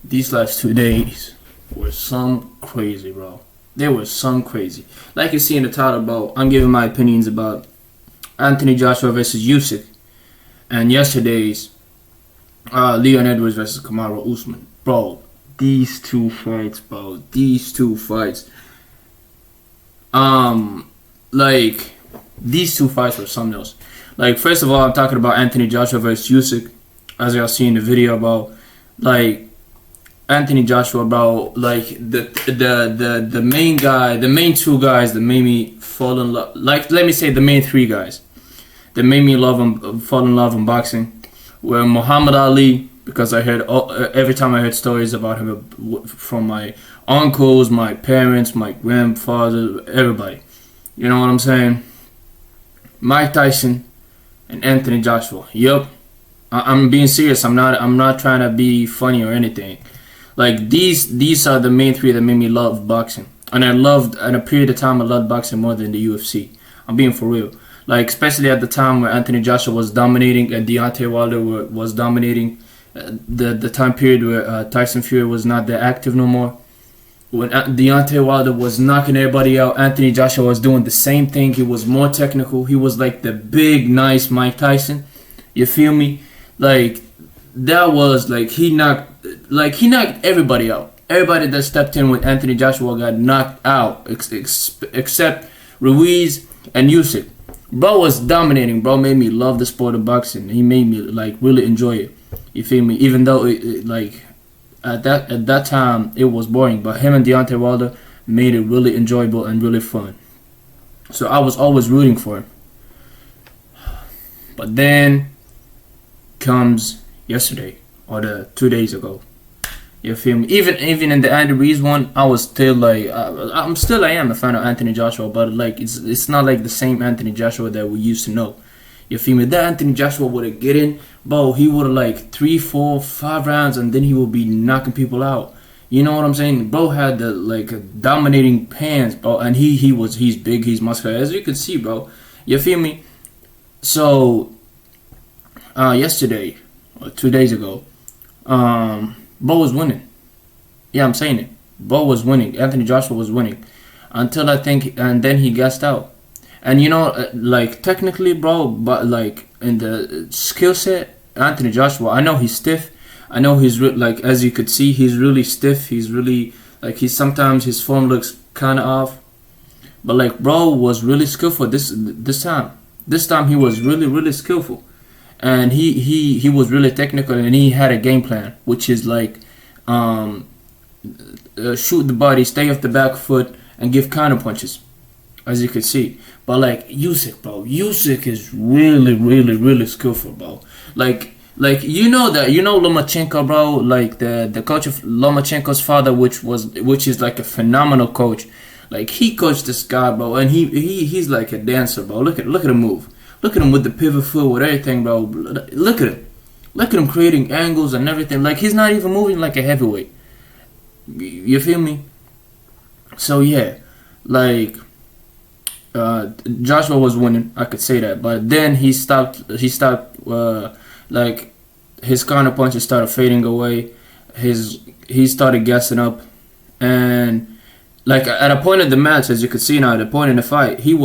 These last 2 days were some crazy, bro. They were some crazy. Like you see in the title, bro, I'm giving my opinions about Anthony Joshua versus Usyk, and yesterday's Leon Edwards versus Kamaru Usman. Bro, these two fights, bro. These two fights. Like, these two fights were something else. Like, first of all, I'm talking about Anthony Joshua versus Usyk. As y'all see in the video about, like, Anthony Joshua, bro, like, the main guy, the main two guys that made me fall in love, like, let me say the main three guys that made me fall in love in boxing were Muhammad Ali, because I heard, every time I heard stories about him from my uncles, my parents, my grandfather, everybody. You know what I'm saying? Mike Tyson and Anthony Joshua. Yup. I'm being serious. I'm not trying to be funny or anything. Like, these are the main three that made me love boxing. And at a period of time, I loved boxing more than the UFC. I'm being for real. Like, especially at the time where Anthony Joshua was dominating and Deontay Wilder was dominating. The time period where Tyson Fury was not that active no more. When Deontay Wilder was knocking everybody out, Anthony Joshua was doing the same thing. He was more technical. He was like the big, nice Mike Tyson. You feel me? Like, that was like he knocked everybody out. Everybody that stepped in with Anthony Joshua got knocked out, except Ruiz and Usyk. Bro was dominating. Bro made me love the sport of boxing. He made me like really enjoy it. You feel me? Even though like at that time it was boring, but him and Deontay Wilder made it really enjoyable and really fun. So I was always rooting for him. But then comes yesterday or the 2 days ago. You feel me? Even in the Andy Ruiz one, I was still like, I am a fan of Anthony Joshua, but like it's not like the same Anthony Joshua that we used to know. You feel me? That Anthony Joshua would have get in, bro. He would have like 3, 4, 5 rounds, and then he would be knocking people out. You know what I'm saying? Bro had the like dominating hands, bro, and he's big, he's muscular, as you can see, bro. You feel me? So yesterday or 2 days ago, Bo was winning. Yeah, I'm saying it. Bo was winning. Anthony Joshua was winning until I think, and then he gassed out. And you know, like technically, bro, but like in the skill set, Anthony Joshua, I know he's stiff. I know he's like, as you could see, he's really stiff. He's really like sometimes his form looks kind of off. But like, bro was really skillful this time. This time he was really skillful. And he was really technical, and he had a game plan, which is like shoot the body, stay off the back foot, and give counter punches, as you can see. But like Usyk, bro, Usyk is really skillful, bro. Like you know Lomachenko, bro, like the coach of Lomachenko's father, which is like a phenomenal coach. Like he coached this guy, bro, and he's like a dancer, bro. Look at him move. Look at him with the pivot foot, with everything, bro. Look at him. Look at him creating angles and everything. Like, he's not even moving like a heavyweight. You feel me? So, yeah. Like, Joshua was winning. I could say that. But then he stopped, like, his counter punches started fading away. He started gassing up. And, like, at a point of the match, as you could see now, at a point in the fight, he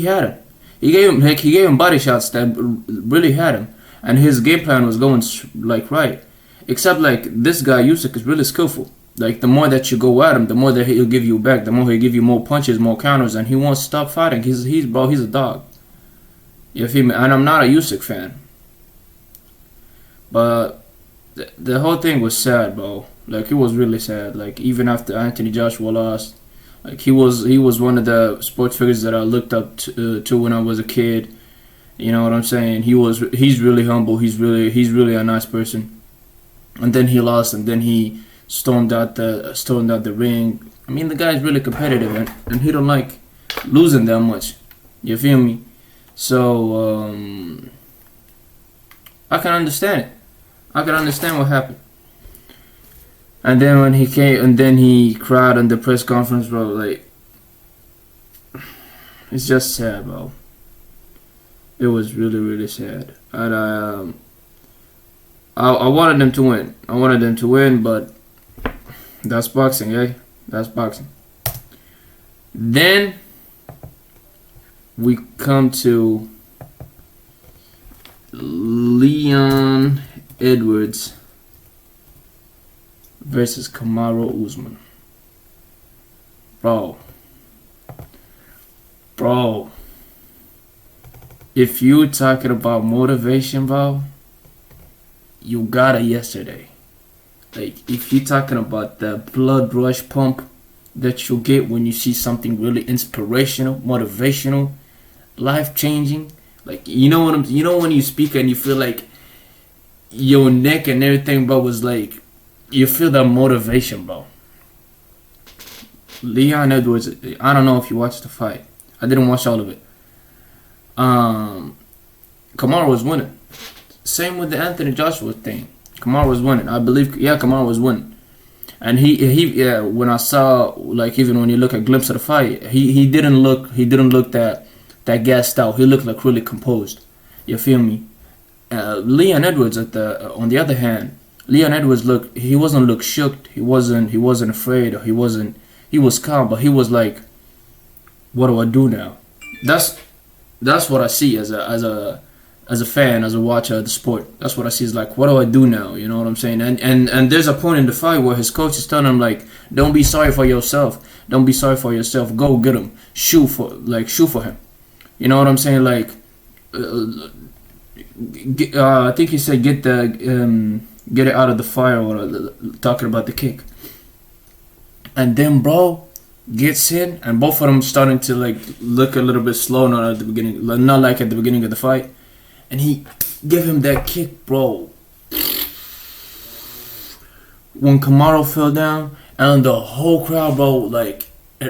had him. He gave him body shots that really had him, and his game plan was going like right. Except like this guy Usyk is really skillful. Like the more that you go at him, the more that he'll give you back. The more he'll give you more punches, more counters, and he won't stop fighting. He's a dog. You feel me? And I'm not a Usyk fan, but the whole thing was sad, bro. Like it was really sad. Like even after Anthony Joshua lost. Like he was one of the sports figures that I looked up to when I was a kid. You know what I'm saying? He's really humble. He's really a nice person. And then he lost, and then he stormed out the ring. I mean, the guy's really competitive, and he don't like losing that much. You feel me? So I can understand it. I can understand what happened. And then when he came, and then he cried on the press conference, bro. Like, it's just sad, bro. It was really sad. And I wanted them to win. But That's boxing, eh? That's boxing. Then we come to Leon Edwards versus Kamaru Usman. Bro, if you talking about motivation, bro, you got it yesterday. Like, if you talking about the blood rush pump that you get when you see something really inspirational, motivational, life changing, like, you know what you know when you speak and you feel like your neck and everything, bro, was like, you feel that motivation, bro. Leon Edwards, I don't know if you watched the fight. I didn't watch all of it. Kamaru was winning. Same with the Anthony Joshua thing. Kamaru was winning. I believe, yeah, Kamaru was winning. And yeah, when I saw, like, even when you look at glimpse of the fight, he didn't look that gassed out. He looked like really composed. You feel me? Leon Edwards on the other hand, Leon Edwards he wasn't shook. He wasn't afraid, or he was calm, but he was like, what do I do now? That's what I see as a fan, as a watcher of the sport. That's what I see is like, what do I do now? You know what I'm saying? And there's a point in the fight where his coach is telling him, like, don't be sorry for yourself. Don't be sorry for yourself. Go get him. Shoot for him. You know what I'm saying? Like, I think he said get it out of the fire, or talking about the kick. And then, bro, gets in, and both of them starting to, like, look a little bit slow, not at the beginning, not like at the beginning of the fight. And he give him that kick, bro. When Kamaru fell down, and the whole crowd, bro, like,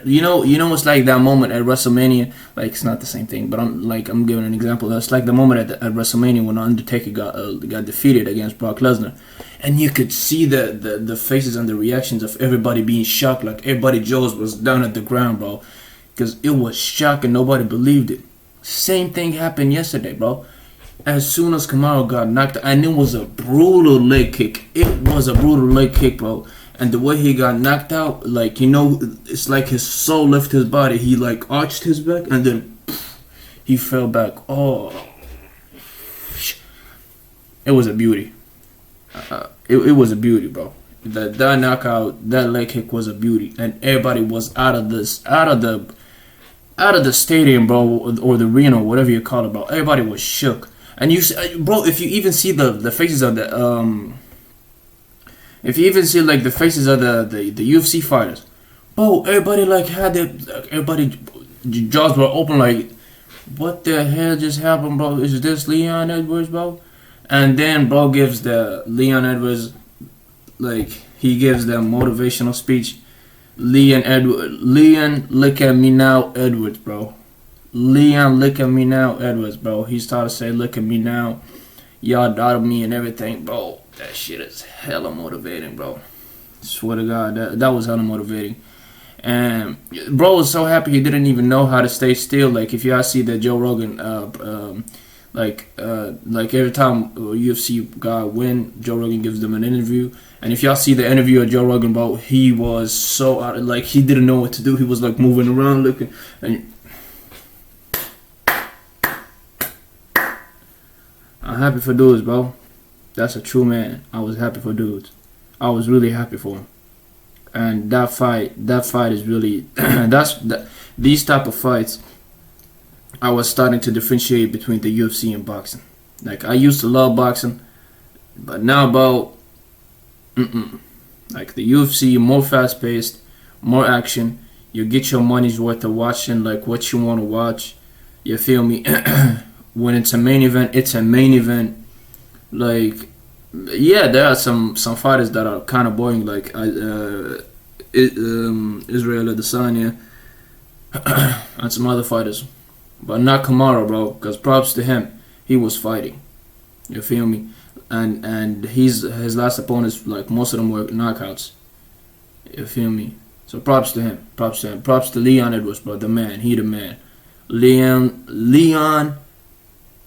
you know, it's like that moment at WrestleMania. Like, it's not the same thing, but I'm giving an example. It's like the moment at WrestleMania when Undertaker got defeated against Brock Lesnar, and you could see the faces and the reactions of everybody being shocked. Like, everybody Joe's was down at the ground, bro, because it was shocking. Nobody believed it. Same thing happened yesterday, bro. As soon as Kamaru got knocked out, and it was a brutal leg kick. It was a brutal leg kick, bro. And the way he got knocked out, like, you know, it's like his soul left his body. He, like, arched his back, and then he fell back. Oh, it was a beauty. It was a beauty, bro. That knockout, that leg kick was a beauty, and everybody was out of the stadium, bro, or the arena, whatever you call it, bro. Everybody was shook. And bro, if you even see the faces of the if you even see, like, the faces of the UFC fighters, bro, everybody, like, had everybody jaws were open, like, what the hell just happened, bro? Is this Leon Edwards, bro? And then, bro, gives the Leon Edwards, like, he gives them motivational speech. Leon, look at me now, Edwards, bro. Leon, look at me now, Edwards, bro. He started to say, look at me now. Y'all doubted me and everything, bro. That shit is hella motivating, bro. Swear to God, that was hella motivating. And bro was so happy he didn't even know how to stay still. Like, if y'all see that Joe Rogan, like every time UFC guy win, Joe Rogan gives them an interview. And if y'all see the interview of Joe Rogan, bro, he was so out of, like, he didn't know what to do. He was, like, moving around, looking, and I'm happy for dudes, bro. That's a true man. I was happy for dudes. I was really happy for him. And that fight is really these type of fights, I was starting to differentiate between the UFC and boxing. Like, I used to love boxing, but now, bro, like, the UFC, more fast paced, more action. You get your money's worth of watching, like, what you want to watch. You feel me? When it's a main event, it's a main event. Like, yeah, there are some fighters that are kind of boring, like Israel Adesanya and some other fighters, but not Kamaru, bro. Because props to him, he was fighting. You feel me? And his last opponents, like, most of them were knockouts. You feel me? So props to him. Props to Leon Edwards, bro. The man. He the man. Leon.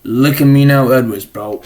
Look at me now, Edwards, bro.